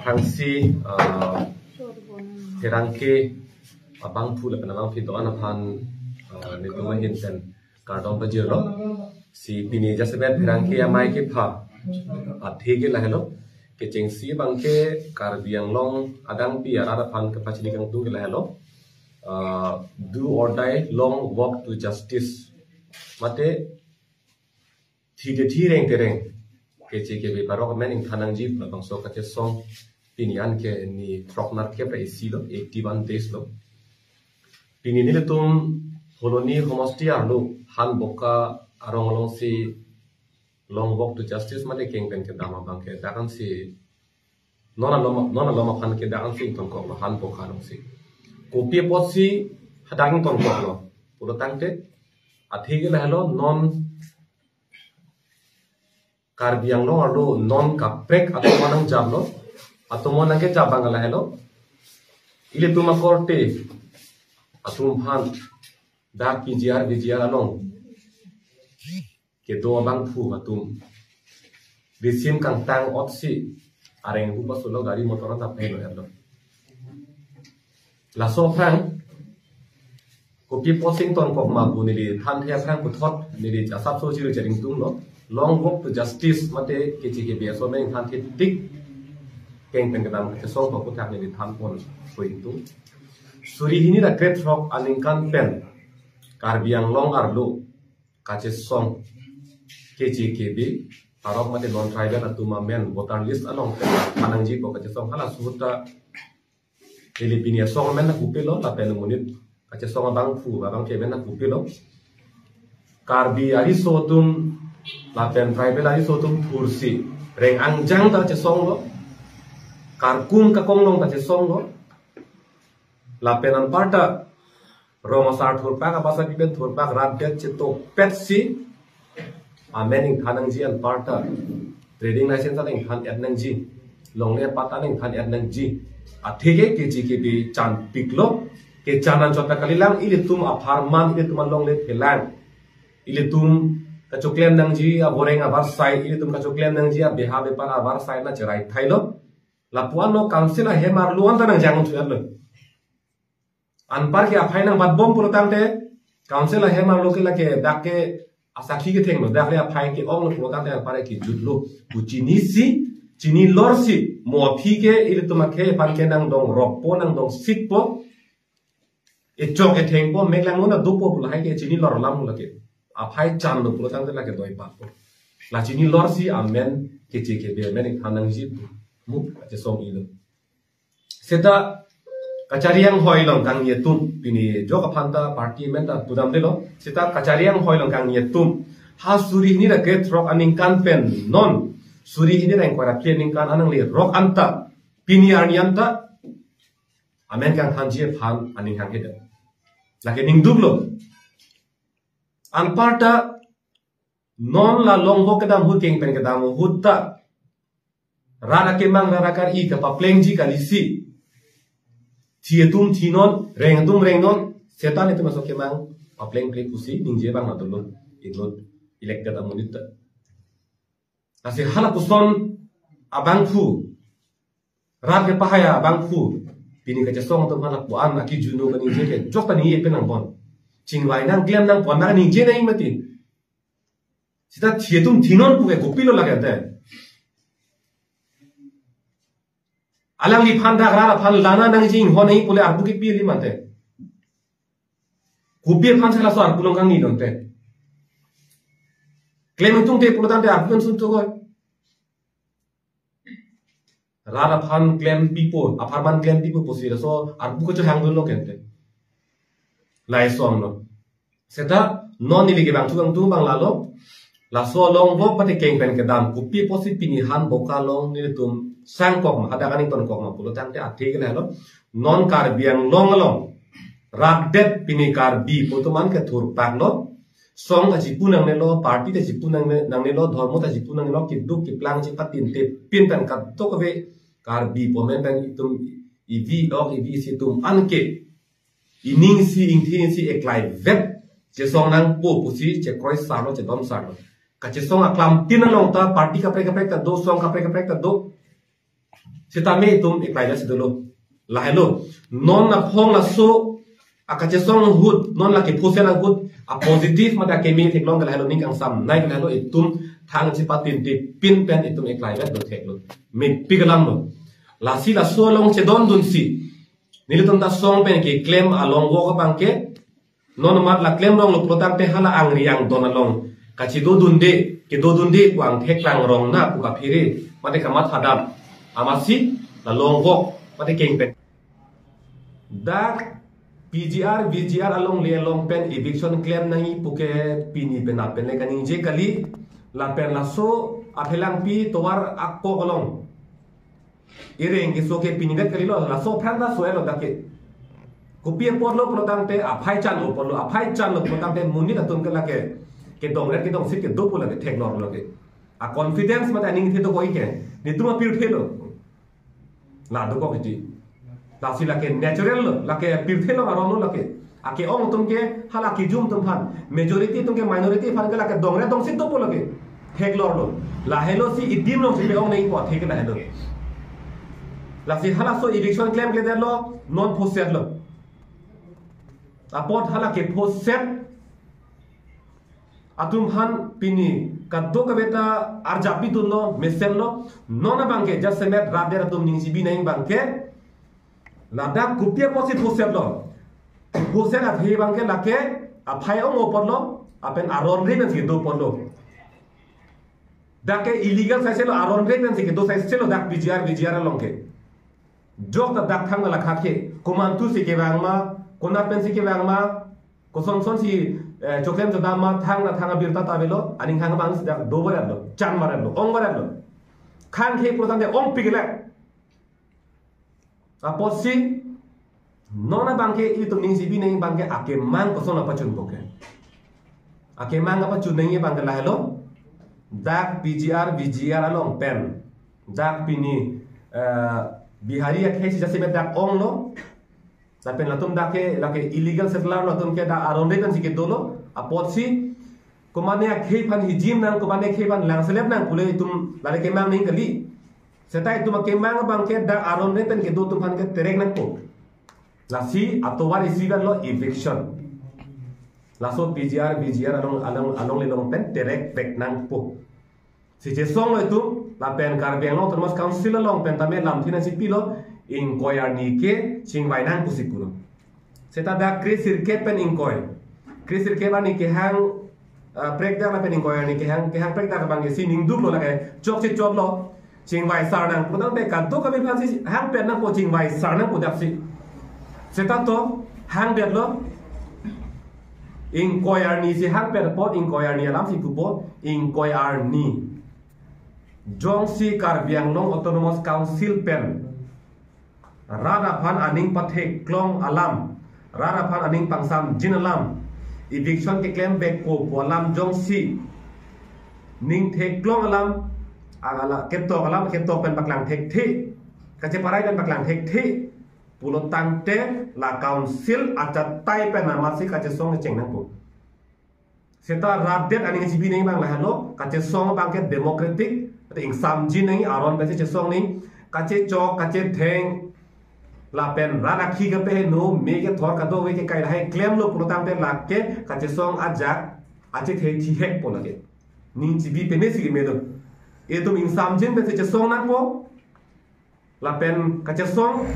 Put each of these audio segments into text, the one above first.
Fangsi Herangke abang pula penabang fito anapan nito mahinten kardong pajero si pini jasabet Herangke amai ke pha athege lahelo ke chengsi bangke karbiang long adang pi arapan kapachini kang tung lahelo do or die long walk to justice mate thireng tereng ke be barok mening thanang ji bang so ka song pinian ke ni troknar ke pra isi lo 81 days lo pini ni tum holoni homosti arlo han boka arong si long walk to justice mate keng pen ke dama bang ke dakan si nona loma han ke dakan si ton ko han boka long si kopi posi hadang ton ko lo pulo tangte athige lahlo non karbiang lo arlo non kaprek atau manang jablo atau manang ke jabang ala hello ile tuma korte atum han dak PGR along ke do bang fu atum disim kang tang otsi areng bu pasulo gari motor ta pelo hello la so phang kopi Washington ko ma bu ni than thia phang ku thot ni asap so jiru jaring tum lo long walk to justice mate ke so men than tik keng pen kadam ke so ko thak ni than pon soi tu suri hini da great rock aningkan pen karbiang long arlo kache song KJKB arok mate non tribal atuma men voter list along panang ji ko kache song hala suta Filipina song men na kupelo la pen munit kache song bang fu bang ke men na kupelo karbi ari sotum lapen tribal ari sotum kursi reng angjang ta che song lo karkum ka konglong ta che song lo lapen an parta roma sar thur pa ka basa pipen thur pa rat det che to petsi amening thanang ji an parta trading license ta ning than etnang ji longle pata ning than etnang ji athege KJKB chan piklo ke chanan chota kalilang ile tum a farman ile tum longle phelang ile tum kacuklem nang ji a boreng abar sai ile tum kacuklem nang ji a beha bepan abar sai na cherai thailo lapuan no council a hemar luan ta nang jangon thuar lo anpar ke aphai nang bat bom purutang te council a hemar lo ke la ke dak ke asakhi ke theng no dak le aphai ke ong lo purutang te pare ki jutlo buchini si chini lor si mo thi ke ile tum ke pan ke nang dong rok po nang dong sik po e chok e theng po meklang no na dupo pula hai ke chini lor lam lo ke aphai chan lo purutang te la ke doi pa po la chini lor si amen KJKB men thanang ji mu che song ilo seta kachariang hoilong kang yetum pini joka phanta party men ta tudam de lo seta kachariang hoilong kang yetum ha suri ni da get rock aning kan pen non suri ni reng kwara planning kan anang le rock anta pini arnianta amen kang thanji phan aning hang heda lake ning dublo an parta non la longbo kadam hu keng pen kadam hutta rara kemang rara kar I ka papleng ji kalisi thietum thinon rengtum rengnon setan itu masuk kemang papleng pleng kusi ningje bang natulun inlot elected amunit asi hala puson abang fu rat ke pahaya abang fu pini ka jasong to hala puan aki juno ka ningje ke jokta ni epen nang bon chingwai nang glem nang pon na ningje nai mati sita thietum thinon pu ke gopilo lagate alang li phan dak rara phan lana nang jing ho nei pule arbu ki pi li mate kupi phan sala so arbu long kang ni donte claim tung te pulan te arbu sun to go rara phan claim pipo aparman claim pipo posi so arbu ko hang lo kente lai song no seta non ni li bang tu bang la lo la so long bo pate keng pen ke dam kupi posi pini han boka long ni tum sang kok ma ada kaning ton kok ma pulo tang te athi ke la non kar biang long long rak det pini kar bi potuman ke thur pak lo song ta ji punang ne lo party ta ji punang ne nang ne lo dharmo ta ji punang ne lo ki du ki plang ji patin te pin tan ka to ko ve kar bi po men ben tum ivi si tum anke ining si ing thin si eklai vet je song nang po pu si je kroi sa lo je dom sa lo kache song aklam tin long ta party ka prek ta do song ka prek ta do sitame tum ikai jas dulu lahelo non na phong la so akache song hut non la ke phosen a hut a positive mata ke mi thik long ka lahelo ning ang sam nai ka lahelo itum thang chi patin ti pin pen itum ikai jas do thek lo me pigalam lo la si la so long che don dun si nilitum da song pen ke claim along go ka bangke non mat la claim long lo product te hala ang riang don along kachi do dunde ke do dunde wang thek lang rong na ku ka phiri mate kamat hadam amasi la longgo mate keng pen da PGR VGR along le long pen eviction claim nahi puke pini pen apen le kaning je kali la pen la so aphelang pi towar akko along ireng ke so ke pini gat kali lo la so phang da so elo dake kupie porlo protang te aphai chan lo porlo aphai chan lo protang te muni da tun kala ke dong ret ke dong sit ke do pula ke thek lor lo ke a confidence mata ning the to koi ke ni tuma pir thelo la do ko ti la si la ke natural lo la ke pir thelo aron lo ke a ke ong tum ke hala ki jum tum phan majority tum ke minority phan ke la ke dong ret dong sit to pula ke thek lor lo la helo si idim lo si pe ong nei ko thek la helo la si hala so eviction claim ke der lo non possessed lo apot hala ke possessed atum han pini kaddo ka beta arjapi tunno mesem lo nona bangke just semet radera tum ning sibi naing bangke lada kupia posit hosem lo hosen at he bangke lake aphai ong opor lo apen aron re ben do por lo dake illegal sai lo aron re ben do sai lo dak VGR longke jok ta dak thang la khake komantu se ke bangma kona pen se ke bangma koson son si choklem jodama thang na thanga birta tabelo aning hang bang sida do barat lo chan marat lo ong barat lo khang khe protan de ong pigla aposi nona bangke itu ning sibi ning bangke ake mang koson apa chun poke ake mang apa chun ning bangke la hello dak PGR VGR along pen dak pini bihari ak hesi jase dak ong lo tapi latum dake lake illegal settler latum ke da aron re kan sikit dolo apot si komane akhe pan hijim nang komane khe pan lang seleb nang kule tum lare ke mang ning kali setai tum ke mang bang ke da aron re pen ke do tum pan ke terek nang ko la si atowar isigan lo eviction la so PGR VGR along le long pen terek pek nang po si je song lo tum la pen karbeng lo termas council long pen tame lam thina si pilo inkoyar ni ke singwai nang pusipuro seta da krisir ke pen krisir ke bani ke hang prek da pen inkoyar ni ke hang prek da bang si ning duk lo la ke chok si chok lo singwai sar nang putang be ka do ka be phan si hang pen nang po singwai sar nang pudak si seta to hang det lo inkoyar ni si hang pen pot inkoyar ni alam si pupo inkoyar ni jong si karbiang long autonomous council pen Rara pan aning pathek klong alam Rara pan aning pangsam jin alam eviction ke claim back ko alam jong si ning thek klong alam agala keto alam keto pen paklang thek thi kache parai pen paklang thek thi pulo tangte la council acha tai pen amasi kache song cheng nang ko seta radet aning sibi nei bang la halo kache song bang ke democratic ing sam jin nei aron pe che song ning kache chok kache theng la pen rana khi ke pe no me ke thor ka do we ke kai hai claim lo protam te lak ke ka che song ajak ache the thi hek po lage ning chi bi pe ne si me do e to in sam jin pe che song na po la pen ka che song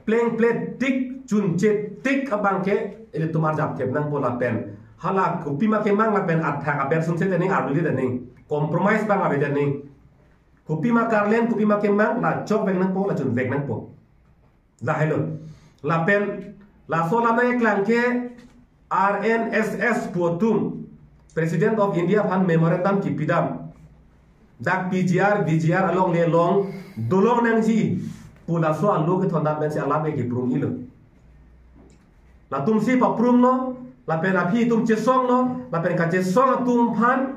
playing play tik chun che tik abang ke e to mar jap ke nang po la pen hala kupi ma ke mang la pen at tha ka ber sun se te ning aruli de ning compromise bang abe de ning kupi ma karlen kupi ma ke mang la chok beng nang po la chun vek nang po la hello la pen la sola na eklang ke RNSS putum President of India pan memorandum ki pidam dak PGR VGR along le long dolong nang ji pula so alu ke thonda ben se ala be ki prum ilo la tum si pa prum no la pen api tum che song no la pen ka che song tum pan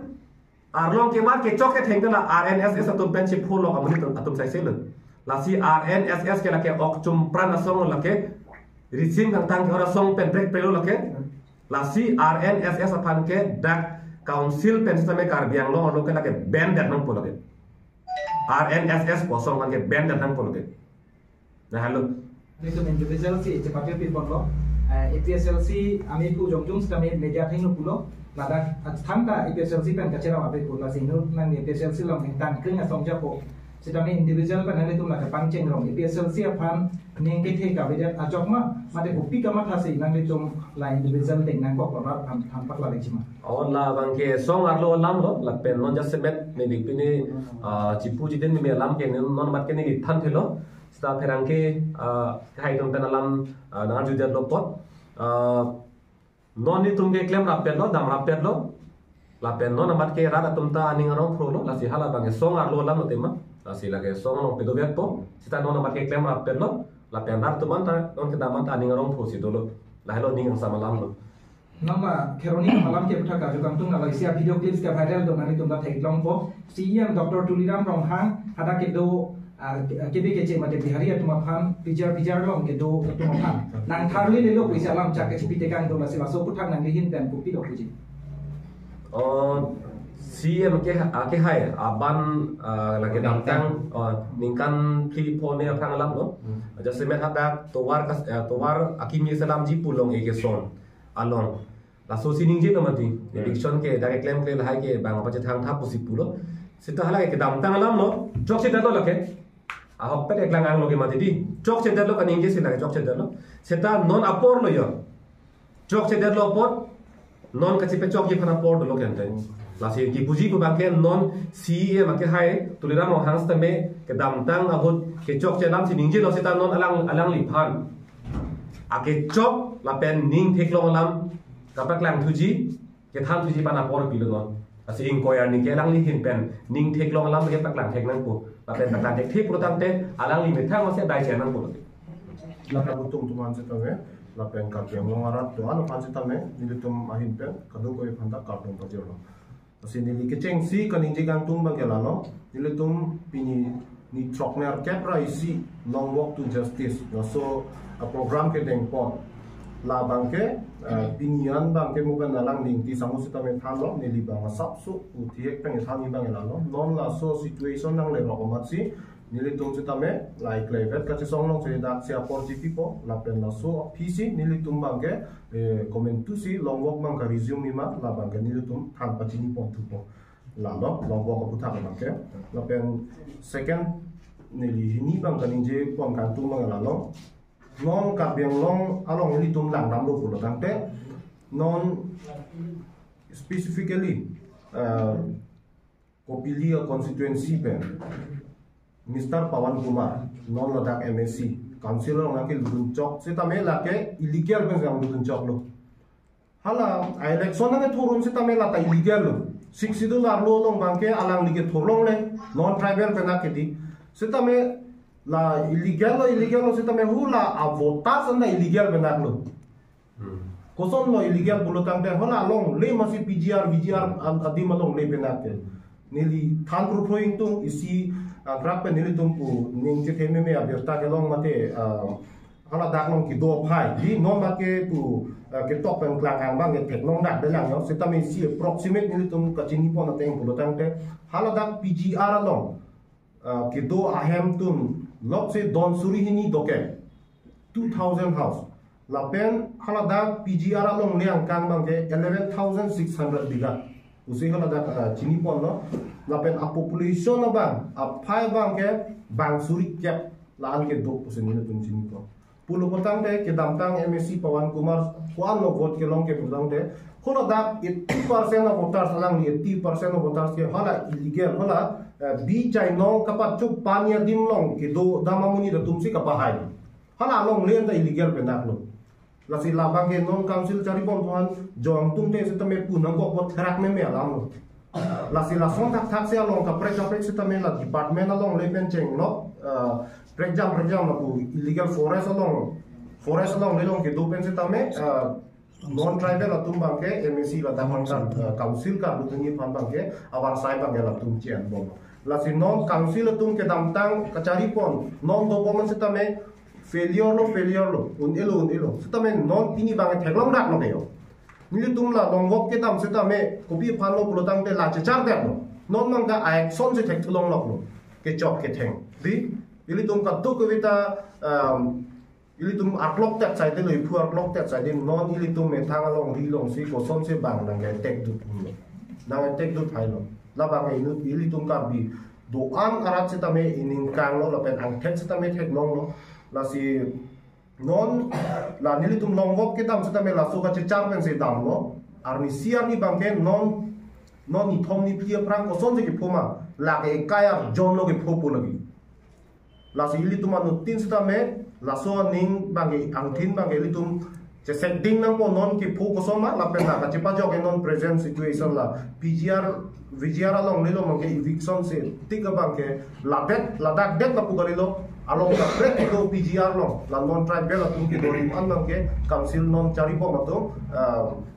arlong ke ma ke chok ke theng la RNSS atum ben che phulo amuni atum sai se lo la si RNSS ke la ke okchum prana song la ke ricim kang tang ora song pen brek pelo la ke la si RNSS apan ke dak council pen sistem Karbi Anglong lo ke lagi band dat nang poloke RNSS kosong kan ke band dat nang poloke nah halo itu individual si cepatnya pipon lo APSLC ami ku jongjong sistem media thing lo pulo lada thangta APSLC pen kacera abe ku la sinu nan APSLC lo tan kring asong japo sistem individual pen hale tum la pangcheng rong APSLC aphan ning ke the ka beda ajokma mate upi kama thase nang le tum la individual ding nang kok la tham pak la lechima on la bangke song arlo lam lo la pen non just met ne dipini chipu jiden me lam ke non mat ke ni than thelo sta pherangke hai tum pen lam na judet lo pot non ni tum ke klem rap pen lo dam rap pen lo la pen non mat ke ra tum ta aning rong pro lo la si hala bangke song arlo lam lo tema la si la ke song no pedo vet po sita non mat ke klem rap pen lo la pen rar tu man ta non ke daman ta aning rong pro si dolo la helo ning sama lam lo nama keroni malam ke putra kaju kamtung na Malaysia video clips ke viral do nani tumda thek long po CM Dr. Tuliram Ronghang hada ke do KBKC mate bihari atuma phan pijar long ke do atuma phan nang tharli le lo puisa lam chak ke chipite kang do la sila so puthak nang lihin pen pupi do puji CM ke hai aban lagi dangtang ningkan pri pone phang lam no just met hada towar akimi salam ji pulong e ke son along la so sining je namati election ke direct claim ke lahai ke bang apa thang tha pusi pulo sita hala ke dam tang lam no chok se dalo lake a hok pe eklang ang lo ke mati di chok se dalo kan inge sila chok se dalo sita non apor lo yo chok se dalo pot non ka chipe chok ye phana por do lo ke ante la se ki puji ko bang ke non CE ma ke hai tulira mo hang sta me ke dam tang abot ke chok se lam sining je lo sita non alang li phan ake chok la pen ning thek long lam kapak lang thuji ke tham thuji pana por pilon asi ing koyar ni ke lang li hin pen ning thek long lam ke pak lang thek nang pu la pen tak thek thek protam te alang li methang se dai che nang pu la ka butung tuman se tame la pen ka ke long arat to ano pan se tame ni tum ahin pen kadu ko phanda ka tum pa jero asi ni li ke cheng si ka ning ji gang tum bang ke la no ni tum pini ni trokner capra isi long walk to justice so a program ke deng pot la bangke pinian bangke mukan nalang ning ti sangu sita me thalo ni li bang sapsu u thiek peng thang bang la no non la so situation nang le ro mat si ni li tum sita me like levet ka song long se dak sia por ti pipo la pen la so pc ni li tum bangke comment tu si long walk bang ka resume ma la bangke ni li tum than pa chini pon tu po la no long walk ko thang bangke la pen second ni li ni bang ka ning je pon kan tu bang la no non kabiang long along ini tum lang ram lo pulo tangte non specifically Kopilia constituency pen Mr. Pawan Kumar non ladak MSc councilor ngakil duncok sita me lake illegal pen yang duncok lo hala election na turun sita me lata illegal lo siksidu larlo long bangke alang lige thorlong le non tribal penakedi sita me la illegal lo sita me hula a votas na illegal benak lo koson lo illegal bulotang be hola long le masi VGR adi malong le benak nili than pro proing tung isi grab pe nili tung pu ning che theme me aberta ke long mate hala dak long ki do phai di non ba ke tu ke tok pen klang ang bang ke tek long dak de lang no sita me si approximate nili tung ka chini pon na teng bulotang te hala dak PGR long ke do ahem tun lok se don suri hini doke 2000 house la pen hala da PGR long liang kang bang ke 11600 biga usi hala da chini pon no la pen a population na bang a phai bang ke bang suri kep la an ke dok pusen ni tun chini pon pulo potang de ke damtang MSc Pawan Kumar kwan no vote ke long ke potang de hola da 80% of voters alang ni 80% of voters ke hala illegal hala bi chai nong kapat chup pania dim long ke do damamuni da tumsi kapahai hala long len da illegal penak lo la si labang ke non council chari bon tuan jong tung te se tame punang ko bot therak me alam lo la si la son tak tak se long ka prek se tame la department along le pen cheng lo prek jam la pu illegal forest along le long ke do pen se tame non tribal la tumbang ke MSc la damang council ka butungi pan bang ke awar sai bang la tum chen bon la si non council tum ke damtang kacari pon non do boman se tame failure lo un elo se tame non tini bang theklong dak no yo nili tum la long wok ke dam se tame kopi pan lo pulo tang te la char te lo non mang ka ai son se thek thulong lok lo ke chok ke theng di ili tum ka tu ko vita ili tum aklok tek sai te lo pu aklok tek sai de non ili tum me thang along ri long si ko son se bang nang ke tek du lo nang tek du thai lo la bang ai nu ili tum ka bi do an arat se tame ining kang lo la pen ang thek se tame thek long lo la si non la nili tum long wok ke tam se tame la so ka char pen se dam lo arni siar ni bang ke non ni thom ni pia prang ko son se ke phoma la ke kaya jon lo ke phopo lagi la si ili tum anu tin se tame la so ning bang ang thin bang ili tum che setting nang ko non ki pho ko so ma la pen la ka che pa jo ke non present situation la VGR along lilo mang ke eviction se tiga bang ke la dak det la pugari lo along ka break ko PGR lo la non tribal la tum ke dori an bang ke council non cari po mato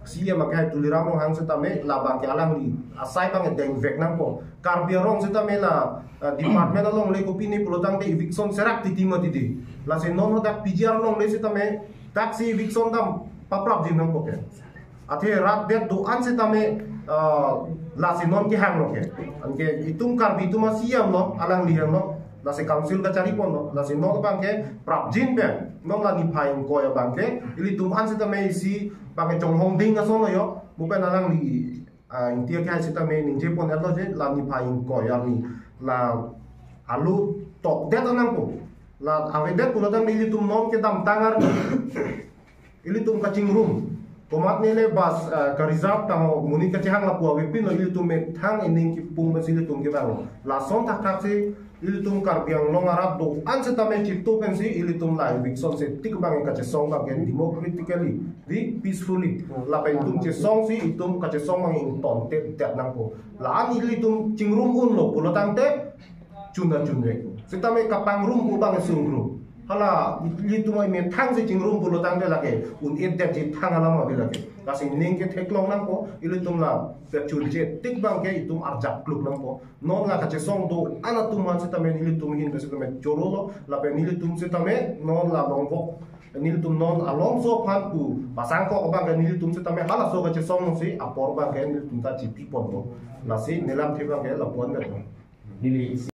sia makai tuliramo hang se tame la bang ke alang li asai bang deng vek nang ko karbiarong se tame la department along le ko pini pulotang te eviction serak titingo titi la se non dak PGR long le se tame taxi eviction dam paprap din nang ko ke athe rat det do an se tame la si non ki hang lo ke anke itum kar bi tuma siam lo alang liam lo la si council ka cari pon lo la si non bang ke prap jin be non la ni phai ko ya bang ke ili tum an se tame si bang ke chong hong ding aso no yo mu pen alang li intia ka se tame ning je pon lo je la ni phai ko ya ni la alu tok det anang ko la ave det pulo dang ili tum non ke dam tangar ili tum ka ching room komat nile bas ka reserve ta ho muni ka chang la puawe pin lo ili tum me thang ining ki pung ma sili tum ke bang la son tak tak se ili tum kar biang long arab do an se tame chip to pen si ili tum la eviction se tik bang ka che song bang gen democratically di peacefully la pen tum che song si itum ka che song bang in ton te tet nang ko la an ili tum ching room un lo pulo tang te chunda chunwe se tame ka pang room u bang sung room hala ili tumai me thang se ching room pulo tang de lage un et det ji thang ala ma be lage kasi ning ke theklong nang ko ili tum la pe chun che tik bang ke itum arjak kluk nang ko non la ka che song do ana tum man se tame ili tum hin se tame chorolo la pe ili tum se tame non la long bok nil tum non along so phan ku pasang ko bang nil tum se tame hala so ka che song se apor bang ke nil tum ta chi pi pon ko la si nelam the bang ke la pon me nili